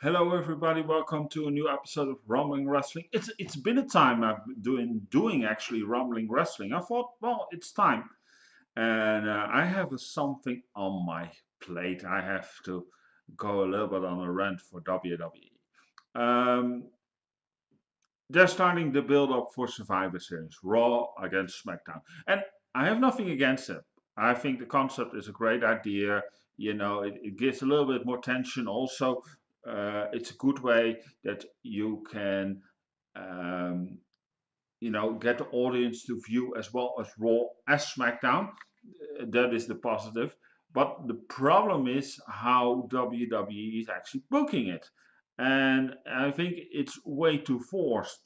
Hello, everybody. Welcome to a new episode of Rumbling Wrestling. It's been a time I've been doing actually Rumbling Wrestling. I thought, well, it's time, and I have something on my plate. I have to go a little bit on a rant for WWE. They're starting the build up for Survivor Series, Raw against SmackDown, and I have nothing against it. I think the concept is a great idea. It gives a little bit more tension. Also, it's a good way that you can, um, get the audience to view as well as Raw as SmackDown. That is the positive. But the problem is how WWE is actually booking it. And I think it's way too forced.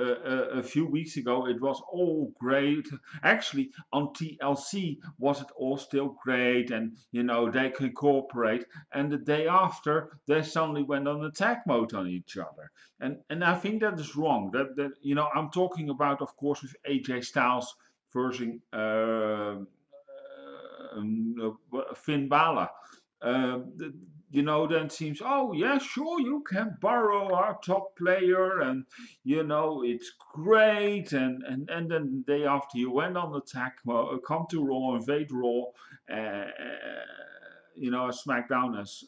A few weeks ago it was all great. Actually, on TLC was it all still great, and they can cooperate. And the day after, they suddenly went on attack mode on each other, and I think that is wrong. That I'm talking about, of course, with AJ Styles versus Finn Balor. Then it seems, oh yeah, sure, you can borrow our top player, and it's great. And then the day after, you went on attack, come to Raw, invade Raw, uh, SmackDown as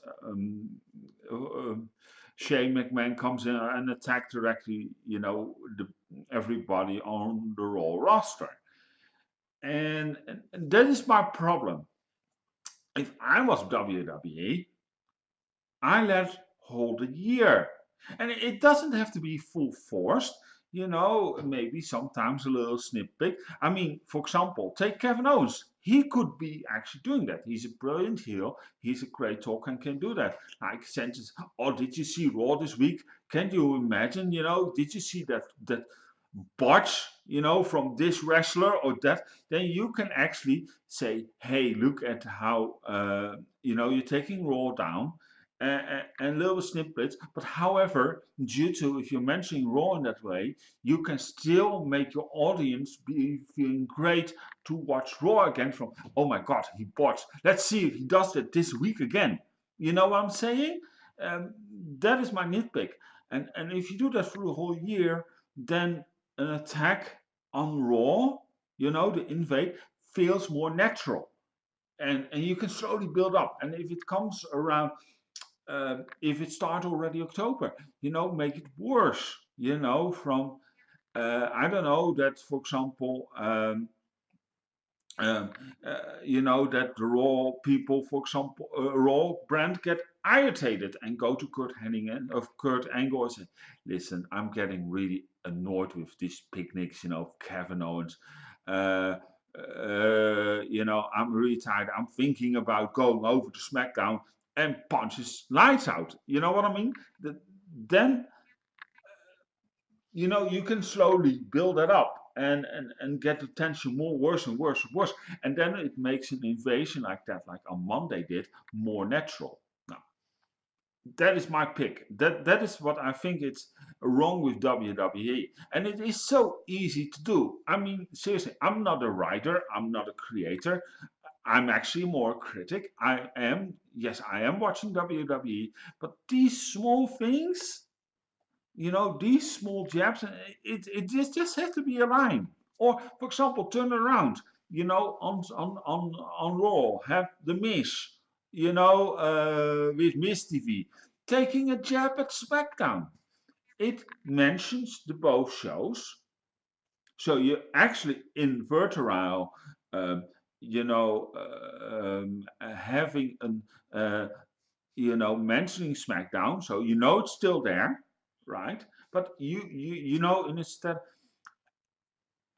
Shane McMahon comes in and attack directly, everybody on the Raw roster. And that is my problem. If I was WWE, I let hold a year. And it doesn't have to be full forced, maybe sometimes a little snippet. I mean, for example, take Kevin Owens. He could be actually doing that. He's a brilliant heel. He's a great talker and can do that. Like sentence, oh, did you see Raw this week? Can you imagine, did you see that botch, from this wrestler or that? Then you can actually say, hey, look at how, you're taking Raw down and little snippets. But however, due to if you're mentioning Raw in that way, you can still make your audience be feeling great to watch Raw again. From oh my God, he botched. Let's see if he does it this week again. You know what I'm saying? Um, that is my nitpick. And if you do that for the whole year, then an attack on Raw, the invade feels more natural. And you can slowly build up. And if it comes around if it starts already October, make it worse, from, I don't know, that, for example, um, that the Raw people, for example, Raw brand get irritated and go to Kurt Angle and say, listen, I'm getting really annoyed with these picnics, Kevin Owens. Uh, I'm really tired. I'm thinking about going over to SmackDown and punch his lights out. You know what I mean? Then you can slowly build that up and get the tension more worse and worse and worse, and then it makes an invasion like that, like on Monday did, more natural. Now that is my pick. That is what I think it's wrong with WWE, and it is so easy to do. I mean, seriously, I'm not a writer, I'm not a creator. I'm actually more a critic. Yes, I am watching WWE, but these small things, these small jabs, it just has to be a line. Or, for example, turn around, on Raw, have the Miz, with Miz TV, taking a jab at SmackDown. It mentions the both shows, so you're actually in Vertical, um, having an, mentioning SmackDown, so it's still there, right? But instead,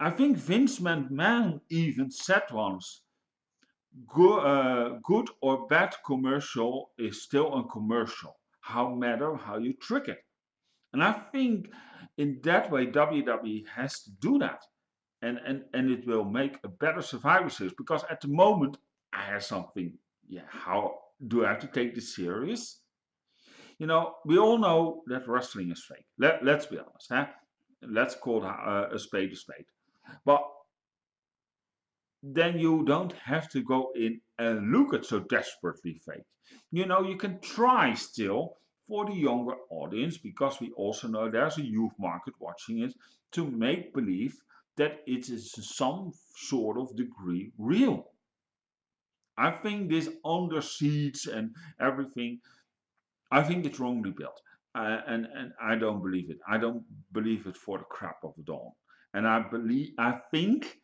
I think Vince McMahon even said once, good or bad commercial is still a commercial. How matter how you trick it. And I think in that way WWE has to do that. And it will make a better Survivor Series, because at the moment I have something. Yeah, how do I have to take this serious? We all know that wrestling is fake. Let's be honest. Huh? Let's call a spade a spade. But then you don't have to go in and look at so desperately fake. You can try still for the younger audience, because we also know there's a youth market watching it, to make believe that it is some sort of degree real. I think this under siege and everything, I think it's wrongly built. And I don't believe it. I don't believe it for the crap of the dawn. And I think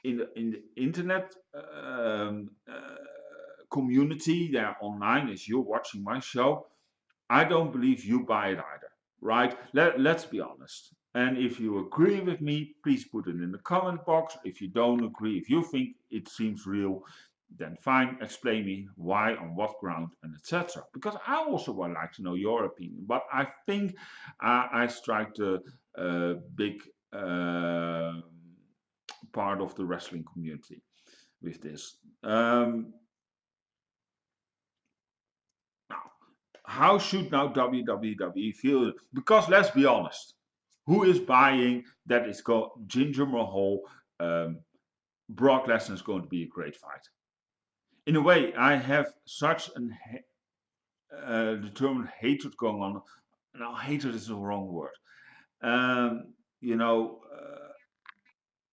in the internet community there online, as you're watching my show, I don't believe you buy it either, right? Let's be honest. And if you agree with me, please put it in the comment box. If you don't agree, if you think it seems real, then fine, explain me why, on what ground, and etc. Because I also would like to know your opinion. But I think I strike the big part of the wrestling community with this. Now, how should now WWE feel? Because let's be honest, who is buying that it's got Ginger Mahal, Brock Lesnar is going to be a great fight. In a way, I have such an determined hatred going on. Now, hatred is the wrong word. You know,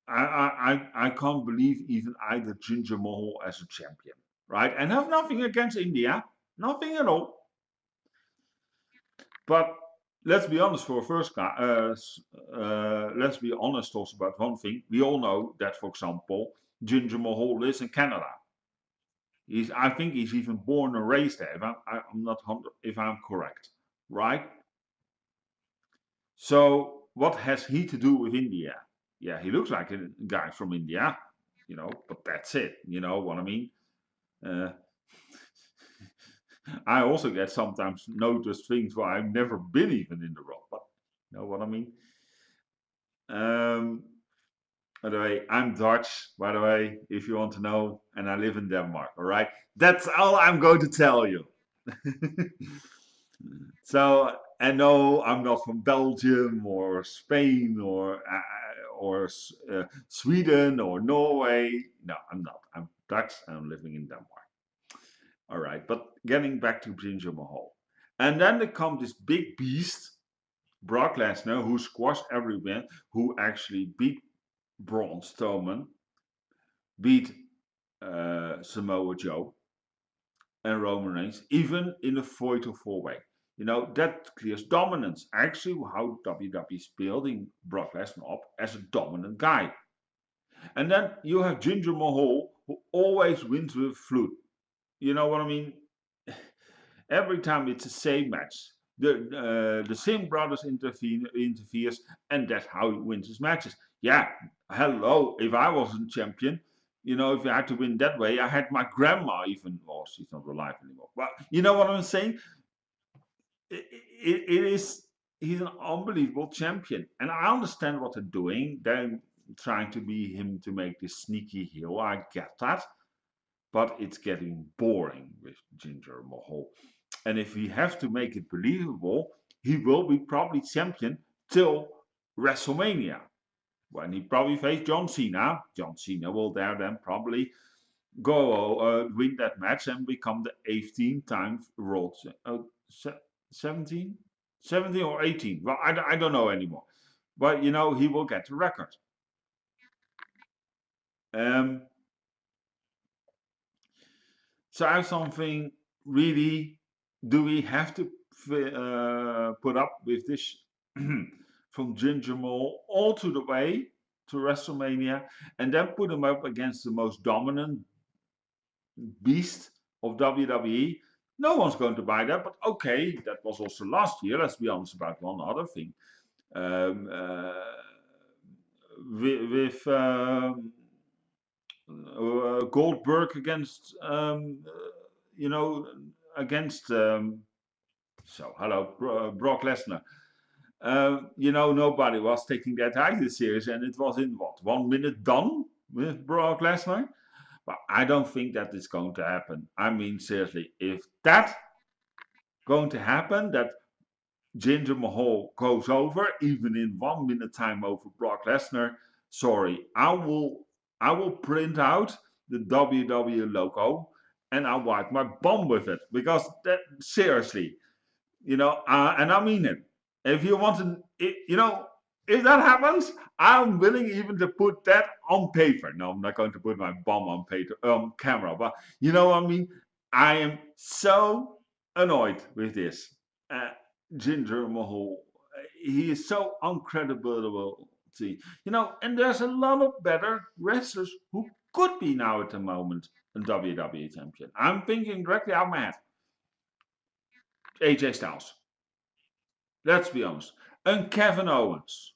I can't believe even either Ginger Mahal as a champion, right? And I have nothing against India, nothing at all. But let's be honest for a first guy. Let's be honest also about one thing. We all know that, for example, Ginger Mahal lives in Canada. I think he's even born and raised there. I'm not 100, if I'm correct, right? So what has he to do with India? Yeah, he looks like a guy from India, but that's it. You know what I mean? Uh, I also get sometimes noticed things where I've never been even in the world, but you know what I mean? Um, by the way, I'm Dutch, by the way, if you want to know, and I live in Denmark, all right? That's all I'm going to tell you. So, and no, I'm not from Belgium or Spain or Sweden or Norway. No, I'm not. I'm Dutch and I'm living in Denmark. All right, but getting back to Ginger Mahal. And then there comes this big beast, Brock Lesnar, who squashed everyone, who actually beat Braun Strowman, beat Samoa Joe and Roman Reigns, even in a fatal four-way. That clears dominance. Actually, how WWE is building Brock Lesnar up as a dominant guy. And then you have Ginger Mahal, who always wins with flute. You know what I mean? Every time it's the same match. The Singh brothers interferes, and that's how he wins his matches. Yeah, hello. If I wasn't champion, if I had to win that way, I had my grandma even. Oh, she's not alive anymore. But you know what I'm saying? It is. He's an unbelievable champion, and I understand what they're doing. They're trying to be him to make this sneaky heel. I get that, but it's getting boring with Ginger Mahal. And if we have to make it believable, he will be probably champion till WrestleMania, when he probably faced John Cena. John Cena will there then probably go win that match and become the 18th time world 17? 17 or 18. Well, I don't know anymore. But, he will get the record. So I have something really, do we have to put up with this from Ginger Mahal all to the way to WrestleMania and then put him up against the most dominant beast of WWE? No one's going to buy that, but okay, that was also last year. Let's be honest about one other thing. With Goldberg against, against, Brock Lesnar. Nobody was taking that either serious, and it was in what, 1 minute done with Brock Lesnar? But I don't think that is going to happen. I mean, seriously, if that's going to happen, that Jinder Mahal goes over, even in 1 minute time over Brock Lesnar, sorry, I will print out the WWE logo and I'll wipe my bum with it, because that, seriously, And I mean it. If you want to, if that happens, I'm willing even to put that on paper. No, I'm not going to put my bomb on paper, camera, but you know what I mean. I am so annoyed with this. Uh, Ginger Mahal, he is so uncredible. And there's a lot of better wrestlers who could be now at the moment a WWE champion. I'm thinking directly out of my head. AJ Styles. Let's be honest. And Kevin Owens.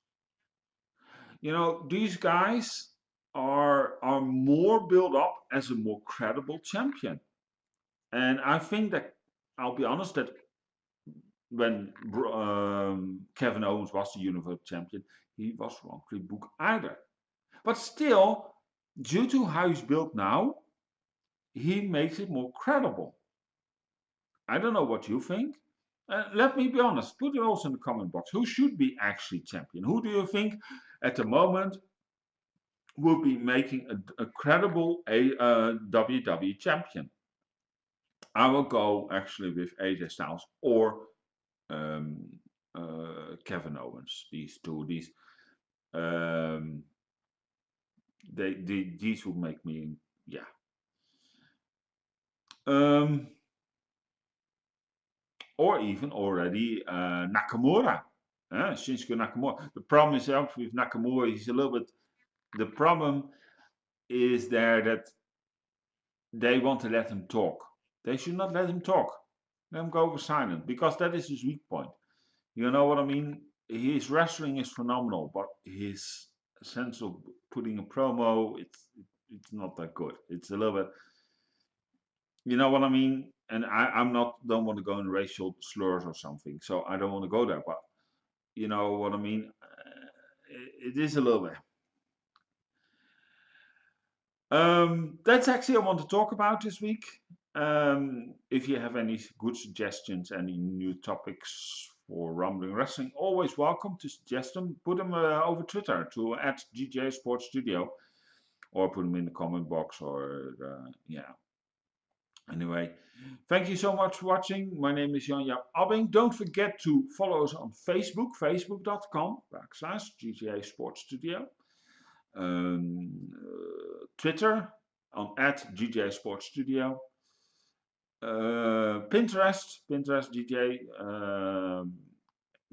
These guys are more built up as a more credible champion. And I think that I'll be honest that when Kevin Owens was the Universal Champion, he was wrongly booked either. But still, due to how he's built now, he makes it more credible. I don't know what you think. Let me be honest. Put it also in the comment box. Who should be actually champion? Who do you think at the moment will be making a credible WWE champion? I will go actually with AJ Styles or um, Kevin Owens. These two, um, these would make me, yeah. Or even already Nakamura. Shinsuke Nakamura. The problem is with Nakamura, he's a little bit. The problem is there that they want to let him talk. They should not let him talk. Let him go over silent because that is his weak point. You know what I mean? His wrestling is phenomenal, but his sense of putting a promo, it's not that good. It's a little bit, you know what I mean? And I'm not don't want to go in racial slurs or something, so I don't want to go there. But you know what I mean? It is a little bit. That's actually I want to talk about this week. If you have any good suggestions, any new topics for Rumbling Wrestling, always welcome to suggest them. Put them over Twitter to @GJ Sports Studio, or put them in the comment box, or yeah. Anyway, thank you so much for watching. My name is Jan-Jaap. Don't forget to follow us on Facebook, facebook.com/GTA Sports Studio. Twitter on @GTA Sports Studio. Pinterest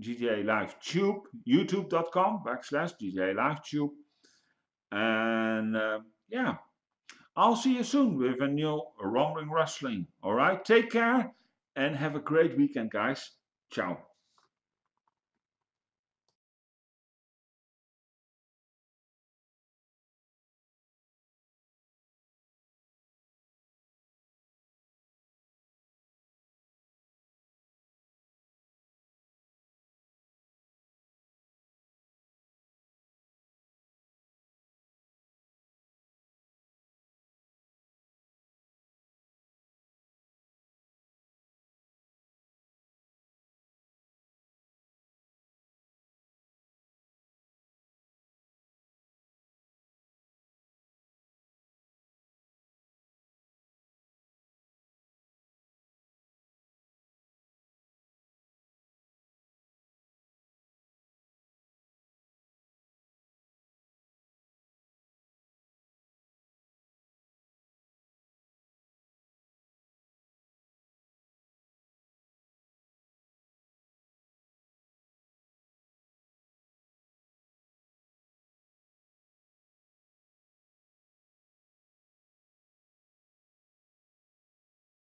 GTA Live Tube, youtube.com/GTA Live Tube. And yeah, I'll see you soon with a new Rumbling Wrestling. All right, take care and have a great weekend, guys. Ciao.